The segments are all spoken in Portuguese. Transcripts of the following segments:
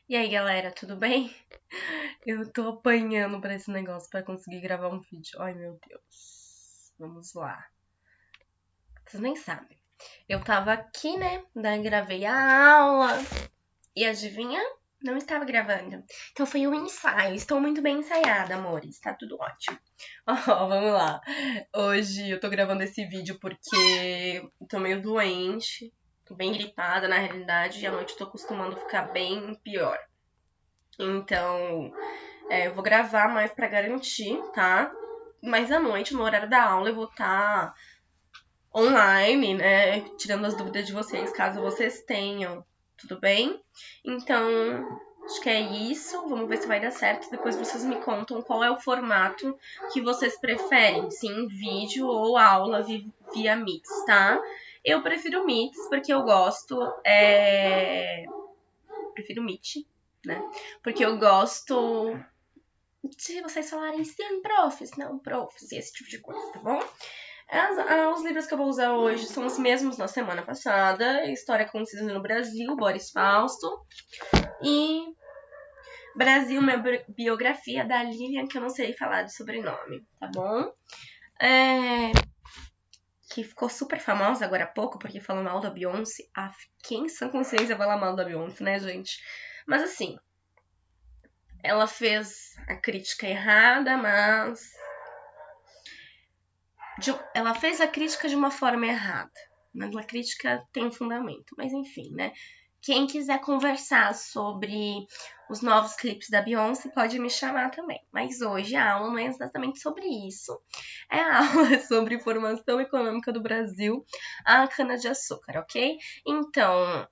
E aí, galera, tudo bem? Eu tô apanhando pra esse negócio pra conseguir gravar um vídeo. Ai, meu Deus. Vamos lá. Vocês nem sabem. Eu tava aqui, né? Daí gravei a aula. E adivinha? Não estava gravando. Então foi um ensaio. Estou muito bem ensaiada, amores. Tá tudo ótimo. Ó, vamos lá. Hoje eu tô gravando esse vídeo porque eu tô meio doente. Tô bem gripada, na realidade. E à noite eu tô acostumando ficar bem pior. Então, eu vou gravar mais pra garantir, tá? Mas à noite, no horário da aula, eu vou estar online, né? Tirando as dúvidas de vocês, caso vocês tenham. Tudo bem? Então, acho que é isso. Vamos ver se vai dar certo. Depois vocês me contam qual é o formato que vocês preferem. Se em vídeo ou aula via Mix, tá? Eu prefiro Mix porque eu gosto. Prefiro Meet, né? Porque eu gosto se vocês falarem sim, profs, não, profs, e esse tipo de coisa, tá bom? Os livros que eu vou usar hoje são os mesmos da semana passada: História Concisa no Brasil, Boris Fausto, e Brasil, minha biografia, da Lilian, que eu não sei falar de sobrenome, tá bom? Que ficou super famosa agora há pouco, porque falou mal da Beyoncé. Quem sã consciência fala mal da Beyoncé, né, gente? Mas assim, ela fez a crítica errada, mas ela fez a crítica de uma forma errada. Mas a crítica tem fundamento. Mas enfim, né? Quem quiser conversar sobre os novos clipes da Beyoncé pode me chamar também. Mas hoje a aula não é exatamente sobre isso. A aula sobre formação econômica do Brasil, a cana-de-açúcar, ok? Então,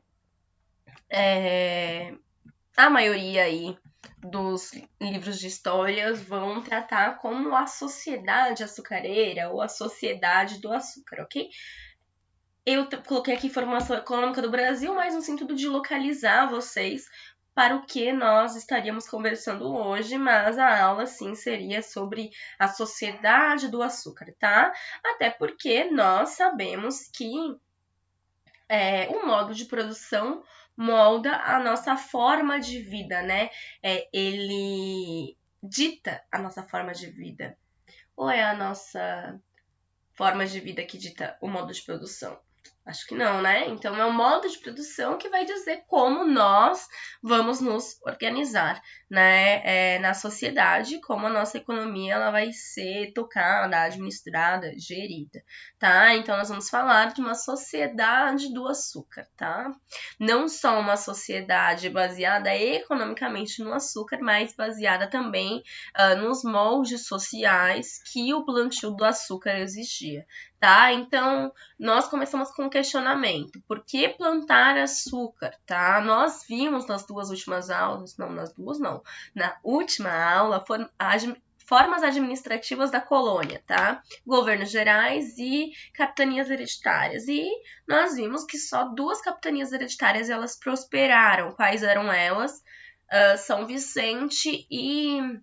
a maioria aí dos livros de histórias vão tratar como a sociedade açucareira ou a sociedade do açúcar, ok? Eu coloquei aqui formação econômica do Brasil, mas no sentido de localizar vocês para o que nós estaríamos conversando hoje, mas a aula sim seria sobre a sociedade do açúcar, tá? Até porque nós sabemos que o modo de produção molda a nossa forma de vida, né? Ele dita a nossa forma de vida. Ou é a nossa forma de vida que dita o modo de produção? Acho que não, né? Então é o modo de produção que vai dizer como nós vamos nos organizar, né? Na sociedade, como a nossa economia ela vai ser tocada, administrada, gerida, tá? Então nós vamos falar de uma sociedade do açúcar, tá? Não só uma sociedade baseada economicamente no açúcar, mas baseada também nos moldes sociais que o plantio do açúcar exigia, tá? Então nós começamos com um questionamento: por que plantar açúcar, tá? Nós vimos nas duas últimas aulas, não, nas duas não, na última aula, formas administrativas da colônia, tá? Governos gerais e capitanias hereditárias. E nós vimos que só duas capitanias hereditárias elas prosperaram. Quais eram elas? São Vicente e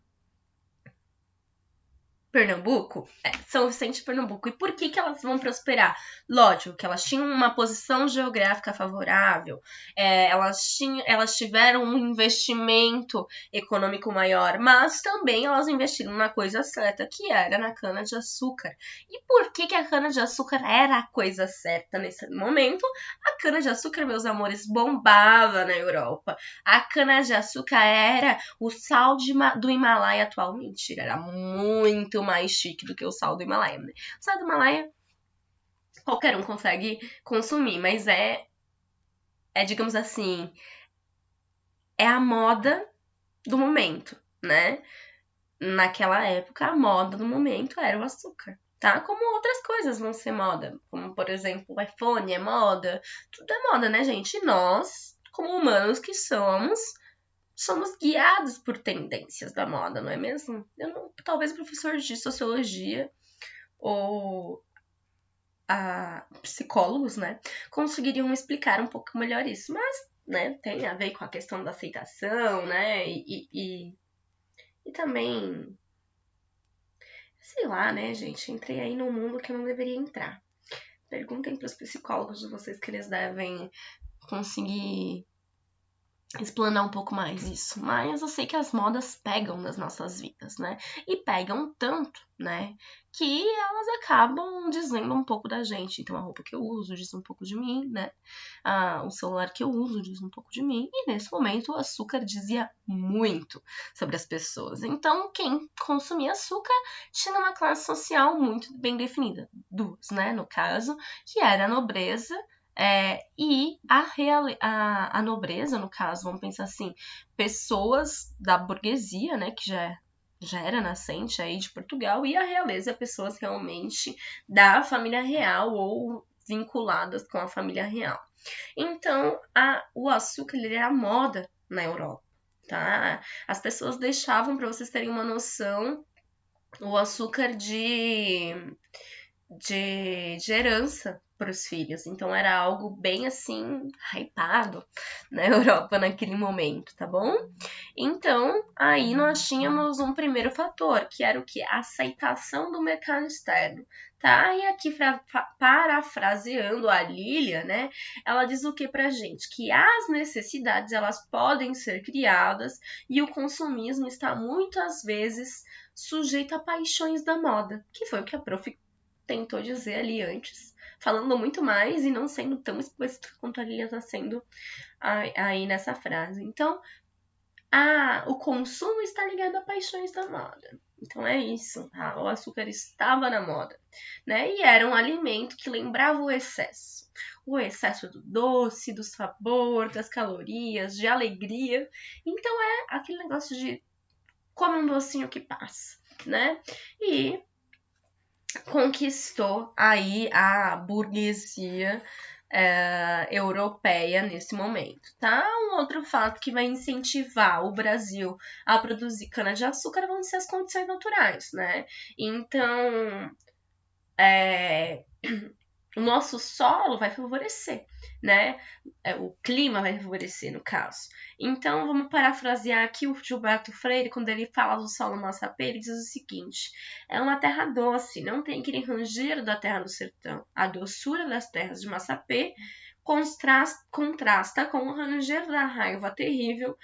Pernambuco? São Vicente e Pernambuco. E por que elas vão prosperar? Lógico que elas tinham uma posição geográfica favorável, elas tiveram um investimento econômico maior, mas também elas investiram na coisa certa, que era na cana-de-açúcar. E por que a cana-de-açúcar era a coisa certa nesse momento? A cana-de-açúcar, meus amores, bombava na Europa. A cana-de-açúcar era o sal do Himalaia atual. Mentira, era muito mais chique do que o sal do Himalaia. Né? O sal do Himalaia qualquer um consegue consumir, mas digamos assim, é a moda do momento, né? Naquela época, a moda do momento era o açúcar, tá? Como outras coisas vão ser moda, como por exemplo, o iPhone é moda, tudo é moda, né, gente? E nós, como humanos que somos guiados por tendências da moda, não é mesmo? Talvez o professor de sociologia ou psicólogos, né, conseguiriam explicar um pouco melhor isso, mas, né, tem a ver com a questão da aceitação, né, e também, sei lá, né, gente, entrei aí num mundo que eu não deveria entrar. Perguntem para os psicólogos de vocês que eles devem conseguir explanar um pouco mais isso, mas eu sei que as modas pegam nas nossas vidas, né? E pegam tanto, né? Que elas acabam dizendo um pouco da gente. Então, a roupa que eu uso diz um pouco de mim, né? O celular que eu uso diz um pouco de mim. E nesse momento, o açúcar dizia muito sobre as pessoas. Então, quem consumia açúcar tinha uma classe social muito bem definida. Duas, né? No caso, que era a nobreza. E a nobreza, no caso, vamos pensar assim, pessoas da burguesia, né, que já era nascente aí de Portugal, e a realeza, pessoas realmente da família real ou vinculadas com a família real. Então, o açúcar ele era moda na Europa, tá? As pessoas deixavam, para vocês terem uma noção, o açúcar de herança para os filhos. Então era algo bem assim, hypado na Europa naquele momento, tá bom? Então, aí nós tínhamos um primeiro fator, que era o que? A aceitação do mercado externo. Tá? E aqui, parafraseando a Lilia, né? Ela diz o que pra gente? Que as necessidades, elas podem ser criadas e o consumismo está muitas vezes sujeito a paixões da moda, que foi o que a prof tentou dizer ali antes, falando muito mais e não sendo tão explícito quanto a Lilia está sendo aí nessa frase. Então, o consumo está ligado a paixões da moda. Então é isso, o açúcar estava na moda, né? E era um alimento que lembrava o excesso. O excesso do doce, do sabor, das calorias, de alegria. Então é aquele negócio de come um docinho que passa, né? E conquistou aí a burguesia europeia nesse momento, tá? Um outro fato que vai incentivar o Brasil a produzir cana-de-açúcar vão ser as condições naturais, né? Então, o nosso solo vai favorecer, né? O clima vai favorecer, no caso. Então, vamos parafrasear aqui o Gilberto Freire, quando ele fala do solo massapê, ele diz o seguinte: é uma terra doce, não tem aquele ranger da terra do sertão. A doçura das terras de massapê contrasta com o ranger da raiva terrível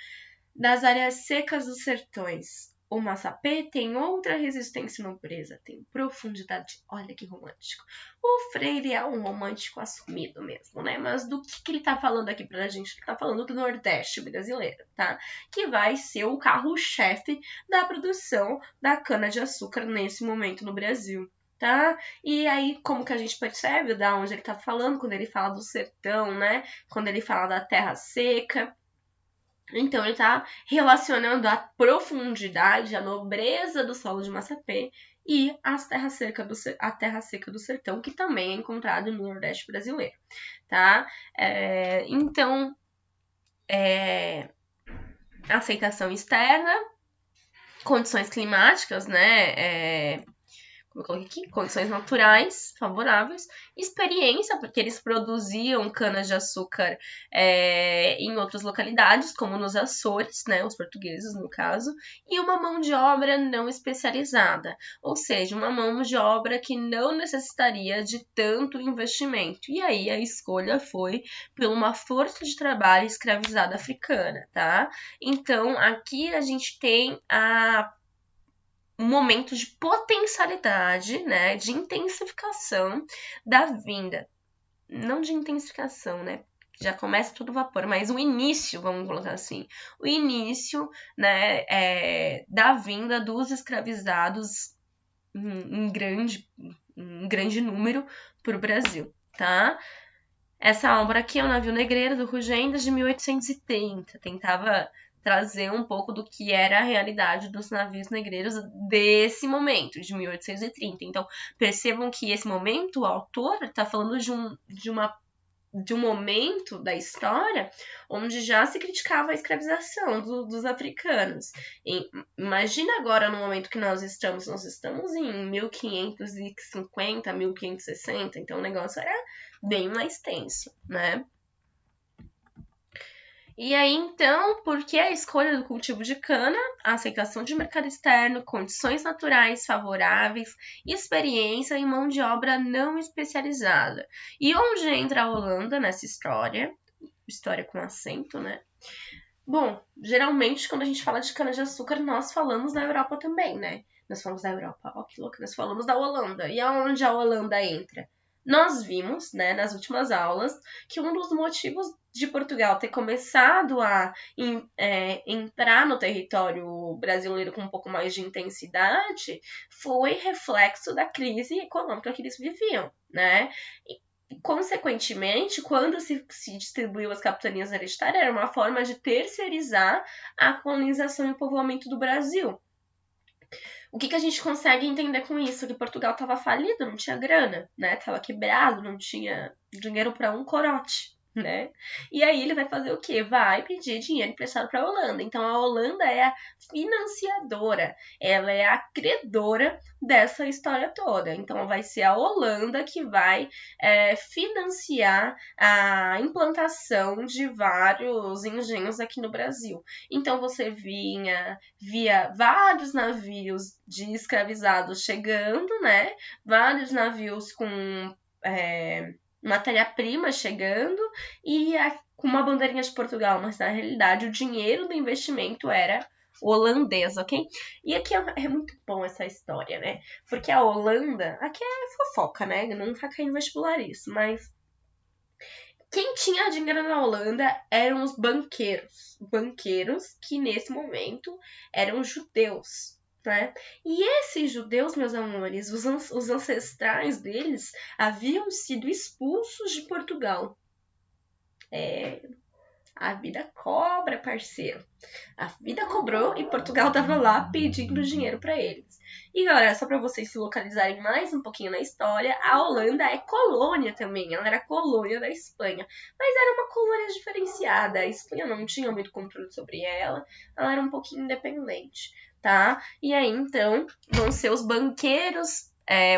das áreas secas dos sertões. O massapê tem outra resistência e nobreza, tem profundidade. Olha que romântico. O Freire é um romântico assumido mesmo, né? Mas do que ele tá falando aqui pra gente? Ele tá falando do Nordeste brasileiro, tá? Que vai ser o carro-chefe da produção da cana-de-açúcar nesse momento no Brasil. Tá? E aí, como que a gente percebe da onde ele tá falando, quando ele fala do sertão, né? Quando ele fala da terra seca. Então, ele está relacionando a profundidade, a nobreza do solo de Massapê e a terra seca do sertão, que também é encontrado no Nordeste brasileiro, tá? Então, aceitação externa, condições climáticas, né? Como eu coloquei aqui, condições naturais favoráveis, experiência, porque eles produziam cana-de-açúcar em outras localidades, como nos Açores, né, os portugueses no caso, e uma mão de obra não especializada, ou seja, uma mão de obra que não necessitaria de tanto investimento. E aí a escolha foi por uma força de trabalho escravizada africana, tá? Então, aqui a gente tem um momento de potencialidade, né, de intensificação da vinda. Não de intensificação, né, já começa tudo vapor, mas o início, vamos colocar assim, o início, né, da vinda dos escravizados em grande número para o Brasil, tá? Essa obra aqui é o Navio Negreiro do Rugendas de 1830, tentava trazer um pouco do que era a realidade dos navios negreiros desse momento, de 1830. Então, percebam que esse momento, o autor está falando de um momento da história onde já se criticava a escravização dos africanos. Imagina agora no momento que nós estamos em 1550, 1560, então o negócio era bem mais tenso, né? E aí, então, por que a escolha do cultivo de cana? A aceitação de mercado externo, condições naturais favoráveis, experiência e mão de obra não especializada. E onde entra a Holanda nessa história? História com acento, né? Bom, geralmente quando a gente fala de cana-de-açúcar, nós falamos da Europa também, né? Nós falamos da Europa, ó que louco, nós falamos da Holanda. E aonde a Holanda entra? Nós vimos, né, nas últimas aulas, que um dos motivos de Portugal ter começado a entrar no território brasileiro com um pouco mais de intensidade foi reflexo da crise econômica que eles viviam, né? Consequentemente, quando se distribuiu as capitanias hereditárias, era uma forma de terceirizar a colonização e o povoamento do Brasil. O que a gente consegue entender com isso? Que Portugal estava falido, não tinha grana, né? Tava quebrado, não tinha dinheiro para um corote, né? E aí ele vai fazer o quê? Vai pedir dinheiro emprestado para a Holanda. Então a Holanda é a financiadora, ela é a credora dessa história toda. Então vai ser a Holanda que vai financiar a implantação de vários engenhos aqui no Brasil. Então você via vários navios de escravizados chegando, né? Vários navios com matéria-prima chegando e com uma bandeirinha de Portugal, mas na realidade o dinheiro do investimento era holandês, ok? E aqui é muito bom essa história, né? Porque a Holanda, aqui é fofoca, né? Não vai cair no vestibular isso, mas quem tinha dinheiro na Holanda eram os banqueiros. Banqueiros que, nesse momento, eram judeus, né? E esses judeus, meus amores, os ancestrais deles haviam sido expulsos de Portugal. A vida cobra, parceiro. A vida cobrou e Portugal tava lá pedindo dinheiro para eles. E galera, só para vocês se localizarem mais um pouquinho na história, a Holanda é colônia também. Ela era colônia da Espanha, mas era uma colônia diferenciada. A Espanha não tinha muito controle sobre ela, ela era um pouquinho independente, tá? E aí então vão ser os banqueiros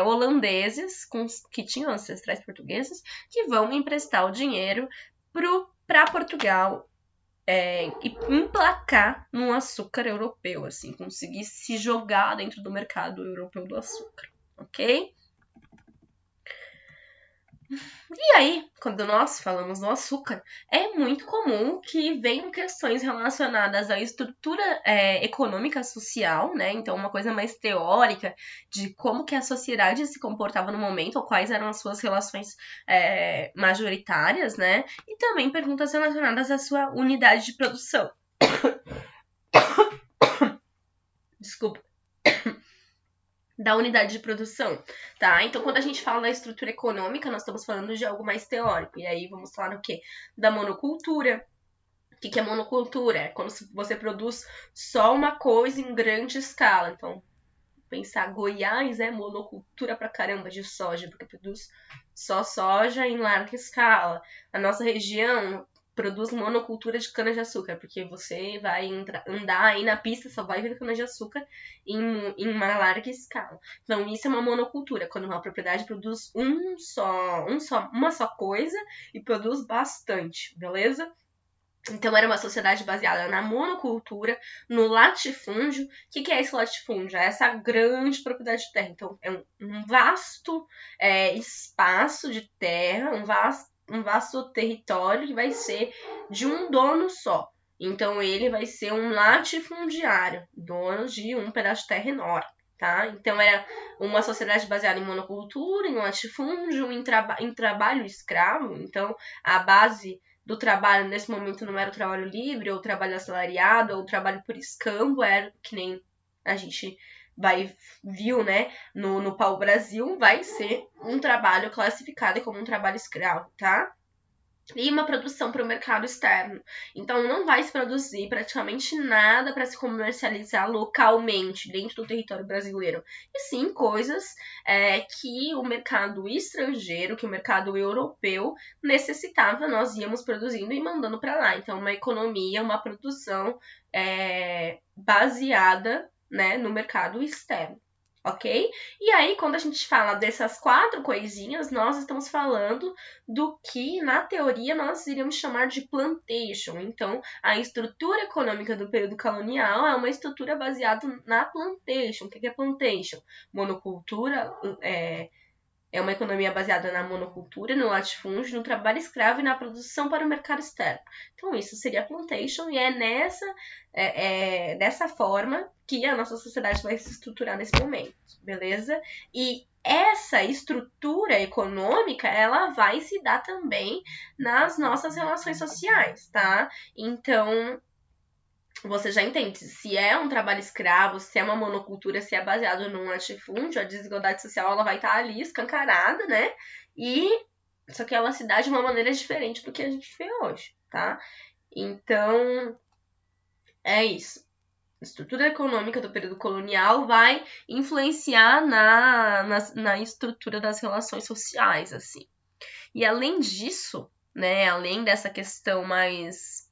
holandeses que tinham ancestrais portugueses que vão emprestar o dinheiro para Portugal e emplacar num açúcar europeu, assim, conseguir se jogar dentro do mercado europeu do açúcar, ok? E aí, quando nós falamos do açúcar, é muito comum que venham questões relacionadas à estrutura econômica social, né? Então, uma coisa mais teórica de como que a sociedade se comportava no momento, ou quais eram as suas relações majoritárias, né? E também perguntas relacionadas à sua unidade de produção. Desculpa. Da unidade de produção, tá? Então, quando a gente fala da estrutura econômica, nós estamos falando de algo mais teórico. E aí, vamos falar o quê? Da monocultura. O que é monocultura? É quando você produz só uma coisa em grande escala. Então, pensar, Goiás é monocultura pra caramba de soja, porque produz só soja em larga escala. A nossa região produz monocultura de cana-de-açúcar, porque você vai andar aí na pista, só vai ver cana-de-açúcar em uma larga escala. Então, isso é uma monocultura, quando uma propriedade produz uma só coisa e produz bastante, beleza? Então, era uma sociedade baseada na monocultura, no latifúndio. O que é esse latifúndio? É essa grande propriedade de terra. Então, é um vasto espaço de terra, um vasto território que vai ser de um dono só. Então, ele vai ser um latifundiário, dono de um pedaço de terra enorme. Tá? Então, era uma sociedade baseada em monocultura, em latifúndio, em trabalho escravo. Então, a base do trabalho nesse momento não era o trabalho livre, ou o trabalho assalariado, ou o trabalho por escambo, era que nem a gente viu, né, no Pau Brasil, vai ser um trabalho classificado como um trabalho escravo, tá? E uma produção para o mercado externo. Então, não vai se produzir praticamente nada para se comercializar localmente dentro do território brasileiro. E sim, coisas que o mercado estrangeiro, que o mercado europeu necessitava, nós íamos produzindo e mandando para lá. Então, uma economia, uma produção baseada, né, no mercado externo. Ok? E aí, quando a gente fala dessas 4 coisinhas, nós estamos falando do que, na teoria, nós iríamos chamar de plantation. Então, a estrutura econômica do período colonial é uma estrutura baseada na plantation. O que é plantation? Monocultura, É uma economia baseada na monocultura, no latifúndio, no trabalho escravo e na produção para o mercado externo. Então, isso seria a plantation, e dessa forma que a nossa sociedade vai se estruturar nesse momento, beleza? E essa estrutura econômica, ela vai se dar também nas nossas relações sociais, tá? Então, você já entende, se é um trabalho escravo, se é uma monocultura, se é baseado num latifúndio, a desigualdade social ela vai estar ali escancarada, né? E só que ela se dá de uma maneira diferente do que a gente vê hoje, tá? Então, é isso. A estrutura econômica do período colonial vai influenciar na estrutura das relações sociais, assim. E além disso, né, além dessa questão mais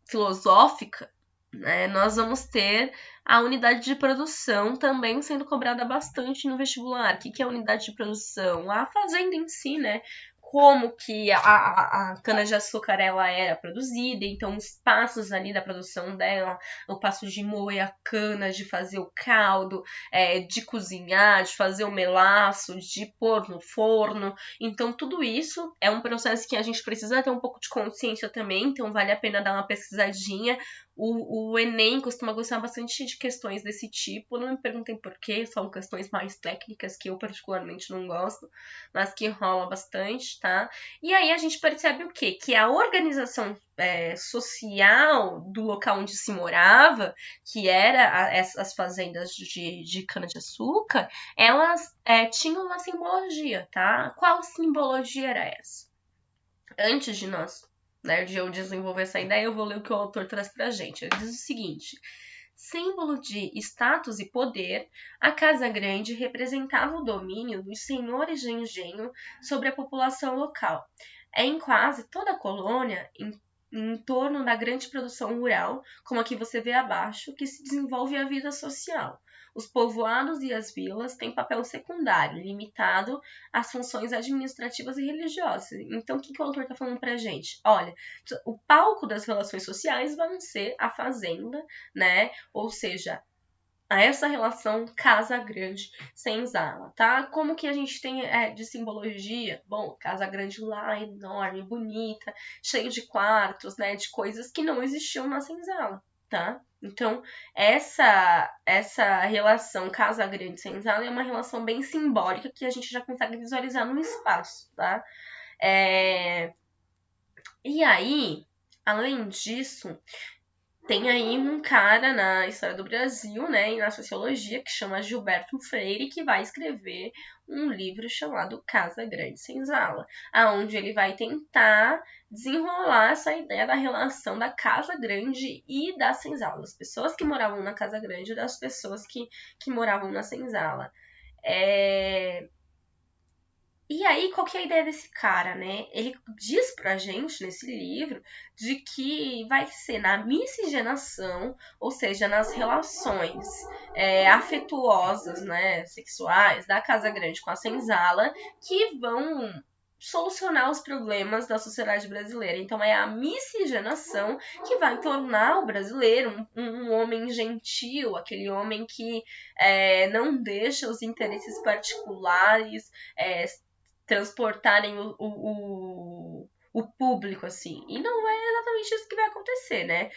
filosófica, né, nós vamos ter a unidade de produção também sendo cobrada bastante no vestibular. O que é a unidade de produção? A fazenda em si, né? Como que a cana-de-açúcar ela era produzida, então os passos ali da produção dela, o passo de moer a cana, de fazer o caldo, de cozinhar, de fazer o melaço, de pôr no forno. Então tudo isso é um processo que a gente precisa ter um pouco de consciência também, então vale a pena dar uma pesquisadinha. O Enem costuma gostar bastante de questões desse tipo, não me perguntem por quê, são questões mais técnicas que eu particularmente não gosto, mas que rola bastante, tá? E aí a gente percebe o quê? Que a organização social do local onde se morava, que era as fazendas de cana-de-açúcar, elas tinham uma simbologia, tá? Qual simbologia era essa? Antes de eu desenvolver essa ideia, eu vou ler o que o autor traz pra gente. Ele diz o seguinte: símbolo de status e poder, a Casa Grande representava o domínio dos senhores de engenho sobre a população local. Em quase toda a colônia, em torno da grande produção rural, como aqui você vê abaixo, que se desenvolve a vida social. Os povoados e as vilas têm papel secundário, limitado às funções administrativas e religiosas. Então, o que o autor está falando para a gente? Olha, o palco das relações sociais vai ser a fazenda, né? Ou seja, a essa relação Casa Grande Senzala, tá? Como que a gente tem de simbologia? Bom, Casa Grande lá, enorme, bonita, cheio de quartos, né? De coisas que não existiam na Senzala, tá? Então, essa relação Casa Grande Senzala é uma relação bem simbólica que a gente já consegue visualizar no espaço, tá? E aí, além disso, tem aí um cara na história do Brasil, né, e na sociologia, que chama Gilberto Freire, que vai escrever um livro chamado Casa Grande Senzala, aonde ele vai tentar desenrolar essa ideia da relação da Casa Grande e da Senzala, das pessoas que moravam na Casa Grande e das pessoas que moravam na Senzala. E aí, qual que é a ideia desse cara, né? Ele diz pra gente nesse livro de que vai ser na miscigenação, ou seja, nas relações afetuosas, né, sexuais da Casa Grande com a Senzala, que vão solucionar os problemas da sociedade brasileira. Então é a miscigenação que vai tornar o brasileiro um homem gentil, aquele homem que não deixa os interesses particulares transportarem o público, assim. E não é exatamente isso que vai acontecer, né?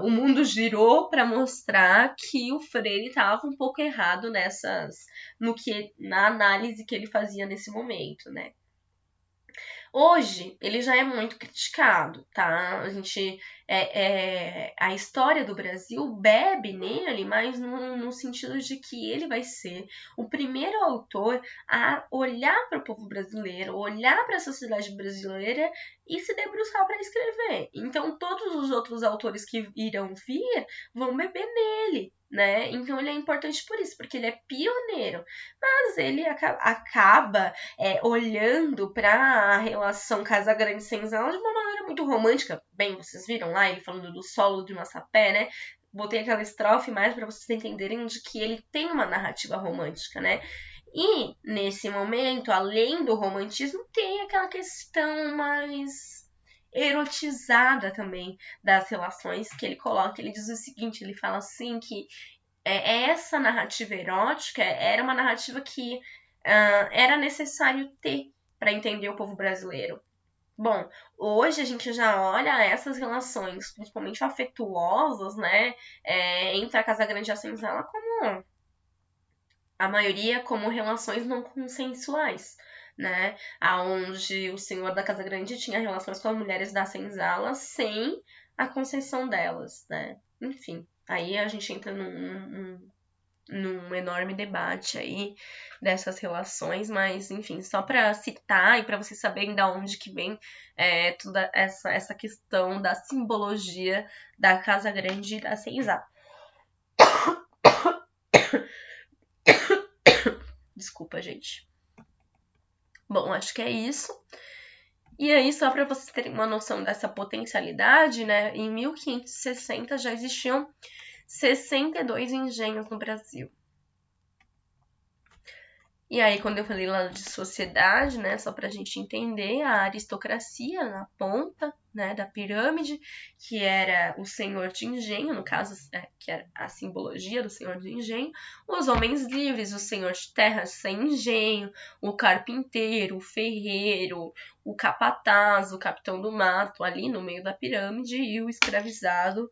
O mundo girou para mostrar que o Freire estava um pouco errado na análise que ele fazia nesse momento, né? Hoje, ele já é muito criticado, tá? A história do Brasil bebe nele, mas no sentido de que ele vai ser o primeiro autor a olhar para o povo brasileiro, olhar para a sociedade brasileira e se debruçar para escrever. Então, todos os outros autores que irão vir vão beber nele, né? Então, ele é importante por isso, porque ele é pioneiro. Mas ele acaba olhando para a relação Casa Grande Senzala de uma maneira muito romântica. Bem, vocês viram lá ele falando do solo de Massapé, né? Botei aquela estrofe mais para vocês entenderem de que ele tem uma narrativa romântica, né? E nesse momento, além do romantismo, tem aquela questão mais erotizada também das relações que ele coloca. Ele diz o seguinte, ele fala assim que essa narrativa erótica era uma narrativa que era necessário ter para entender o povo brasileiro. Bom, hoje a gente já olha essas relações, principalmente afetuosas, né, entre a Casa Grande e a Senzala, como a maioria como relações não consensuais, né, aonde o senhor da Casa Grande tinha relações com as mulheres da Senzala sem a concessão delas, né, enfim. Aí a gente entra num enorme debate aí dessas relações, mas enfim, só para citar e para vocês saberem da onde que vem toda essa questão da simbologia da Casa Grande e da Senzala. Desculpa, gente. Bom, acho que é isso. E aí, só para vocês terem uma noção dessa potencialidade, né, em 1560 já existiam 62 engenhos no Brasil. E aí, quando eu falei lá de sociedade, né, só pra gente entender, a aristocracia na ponta, né, da pirâmide, que era o senhor de engenho, no caso, que era a simbologia do senhor de engenho, os homens livres, o senhor de terra sem engenho, o carpinteiro, o ferreiro, o capataz, o capitão do mato, ali no meio da pirâmide, e o escravizado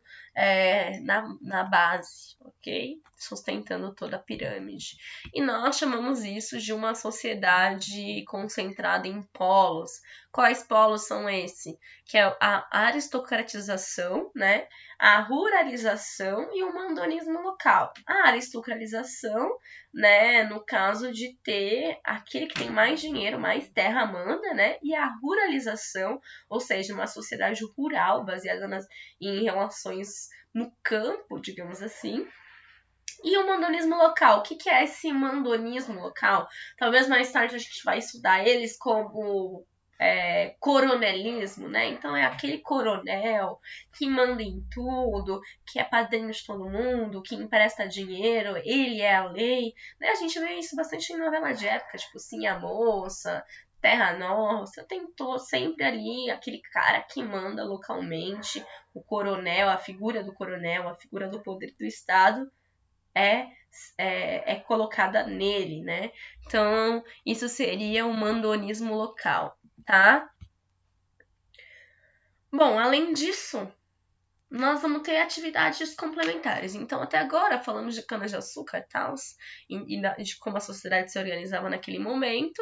na base, ok? Sustentando toda a pirâmide. E nós chamamos isso de uma sociedade concentrada em polos. Quais polos são esses? Que é a aristocratização, né? A ruralização e o mandonismo local. A aristocratização, né? No caso de ter aquele que tem mais dinheiro, mais terra manda, né? E a ruralização, ou seja, uma sociedade rural baseada em relações no campo, digamos assim. E o mandonismo local. O que é esse mandonismo local? Talvez mais tarde a gente vai estudar eles como coronelismo, né? Então é aquele coronel que manda em tudo, que é padrinho de todo mundo, que empresta dinheiro, ele é a lei. Né? A gente vê isso bastante em novela de época, tipo Sim a Moça, Terra Nossa. Tentou sempre ali aquele cara que manda localmente, o coronel, a figura do coronel, a figura do poder do Estado é colocada nele, né? Então, isso seria o mandonismo local, tá? Bom, além disso, nós vamos ter atividades complementares. Então, até agora, falamos de cana-de-açúcar e tal, e de como a sociedade se organizava naquele momento.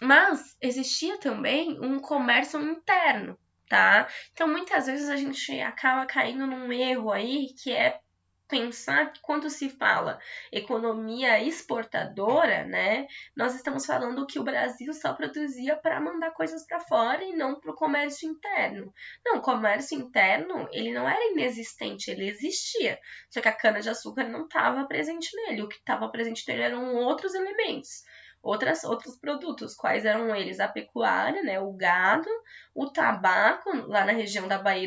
Mas existia também um comércio interno, tá? Então, muitas vezes a gente acaba caindo num erro aí que é pensar que quando se fala economia exportadora, né, nós estamos falando que o Brasil só produzia para mandar coisas para fora e não para o comércio interno. Não, o comércio interno, ele não era inexistente, ele existia, só que a cana-de-açúcar não estava presente nele, o que estava presente nele eram outros elementos. Outros produtos, quais eram eles? A pecuária, né, o gado, o tabaco, lá na região da Baía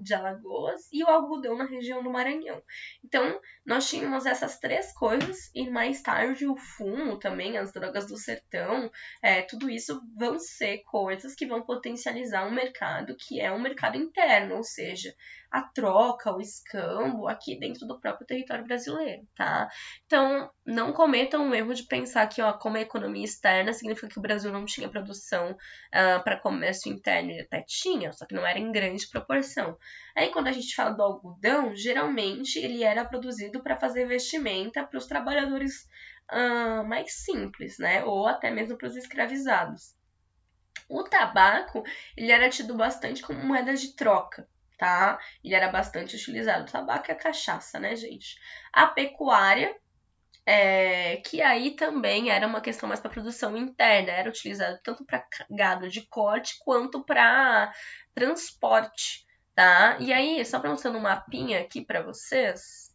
de Alagoas, e o algodão na região do Maranhão. Então, nós tínhamos essas três coisas, e mais tarde o fumo também, as drogas do sertão, tudo isso vão ser coisas que vão potencializar um mercado que é um mercado interno, ou seja, a troca, o escambo aqui dentro do próprio território brasileiro, tá? Então, não cometam o erro de pensar que, ó, como é economia externa, significa que o Brasil não tinha produção para comércio interno. Ele até tinha, só que não era em grande proporção. Aí, quando a gente fala do algodão, geralmente ele era produzido para fazer vestimenta para os trabalhadores mais simples, né? Ou até mesmo para os escravizados. O tabaco, ele era tido bastante como moeda de troca, tá? Ele era bastante utilizado. O tabaco é cachaça, né, gente? A pecuária, que aí também era uma questão mais para produção interna, era utilizado tanto para gado de corte quanto para transporte, tá? E aí, só para mostrar um mapinha aqui para vocês,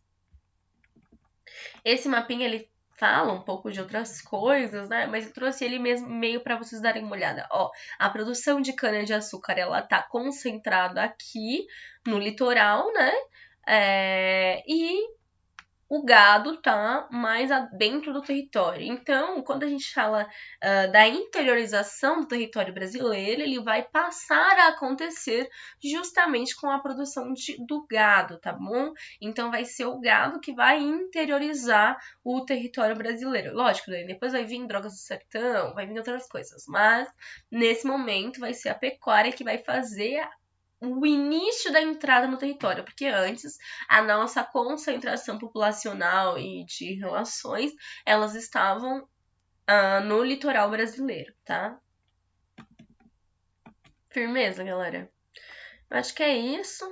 esse mapinha ele fala um pouco de outras coisas, né? Mas eu trouxe ele mesmo meio para vocês darem uma olhada. Ó, a produção de cana de açúcar ela tá concentrada aqui no litoral, né? E o gado tá mais dentro do território. Então, quando a gente fala da interiorização do território brasileiro, ele vai passar a acontecer justamente com a produção do gado, tá bom? Então, vai ser o gado que vai interiorizar o território brasileiro. Lógico, né? Depois vai vir drogas do sertão, vai vir outras coisas, mas nesse momento vai ser a pecuária que vai fazer o início da entrada no território, porque antes a nossa concentração populacional e de relações, elas estavam no litoral brasileiro, tá? Firmeza, galera? Acho que é isso.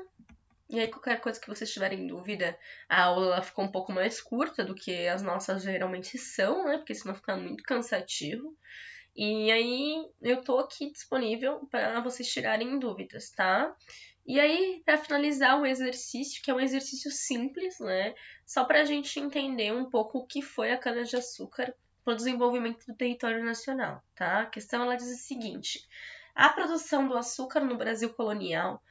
E aí, qualquer coisa que vocês tiverem dúvida, a aula ficou um pouco mais curta do que as nossas geralmente são, né? Porque senão fica muito cansativo. E aí, eu tô aqui disponível para vocês tirarem dúvidas, tá? E aí, para finalizar o exercício, que é um exercício simples, né? Só para a gente entender um pouco o que foi a cana-de-açúcar para o desenvolvimento do território nacional, tá? A questão ela diz o seguinte: a produção do açúcar no Brasil colonial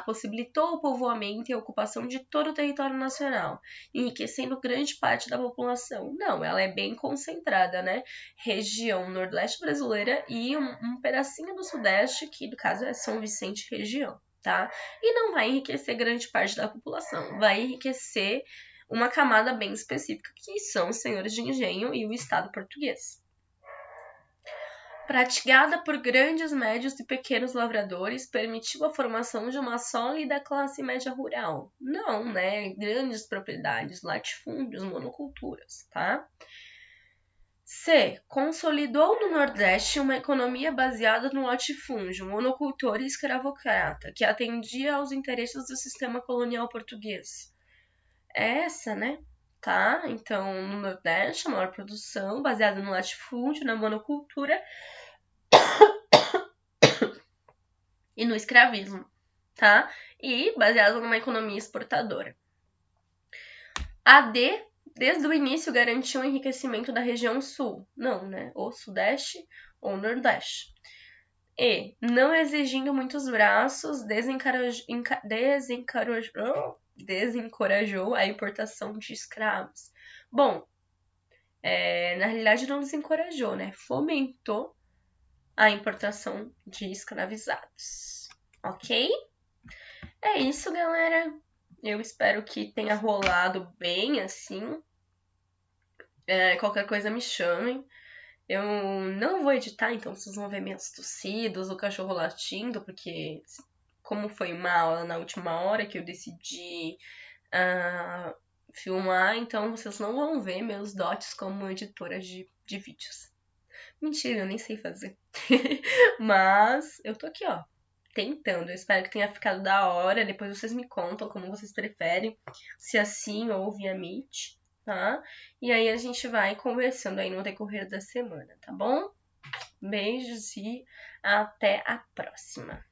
possibilitou o povoamento e a ocupação de todo o território nacional, enriquecendo grande parte da população. Não, ela é bem concentrada, né? Região nordeste brasileira e um pedacinho do sudeste, que no caso é São Vicente região, tá? E não vai enriquecer grande parte da população, vai enriquecer uma camada bem específica, que são os senhores de engenho e o Estado português. Praticada por grandes, médios e pequenos lavradores, permitiu a formação de uma sólida classe média rural. Não, né? Grandes propriedades, latifúndios, monoculturas, tá? C. Consolidou no Nordeste uma economia baseada no latifúndio, monocultor e escravocrata, que atendia aos interesses do sistema colonial português. Essa, né? Tá? Então, no Nordeste, a maior produção baseada no latifúndio, na monocultura e no escravismo, tá? E baseado numa economia exportadora. A D, desde o início, garantiu o enriquecimento da região sul. Não, né? Ou Sudeste ou Nordeste. E, não exigindo muitos braços, desencorajou a importação de escravos. Bom, na realidade não desencorajou, né? Fomentou a importação de escravizados. Ok? É isso, galera. Eu espero que tenha rolado bem assim. Qualquer coisa me chamem. Eu não vou editar, então vocês vão ver minhas tossidas, o cachorro latindo, porque como foi uma aula na última hora que eu decidi filmar, então vocês não vão ver meus dotes como editora de vídeos. Mentira, eu nem sei fazer. Mas eu tô aqui, ó, tentando. Eu espero que tenha ficado da hora. Depois vocês me contam como vocês preferem, se assim ou via Meet, tá? E aí a gente vai conversando aí no decorrer da semana, tá bom? Beijos e até a próxima.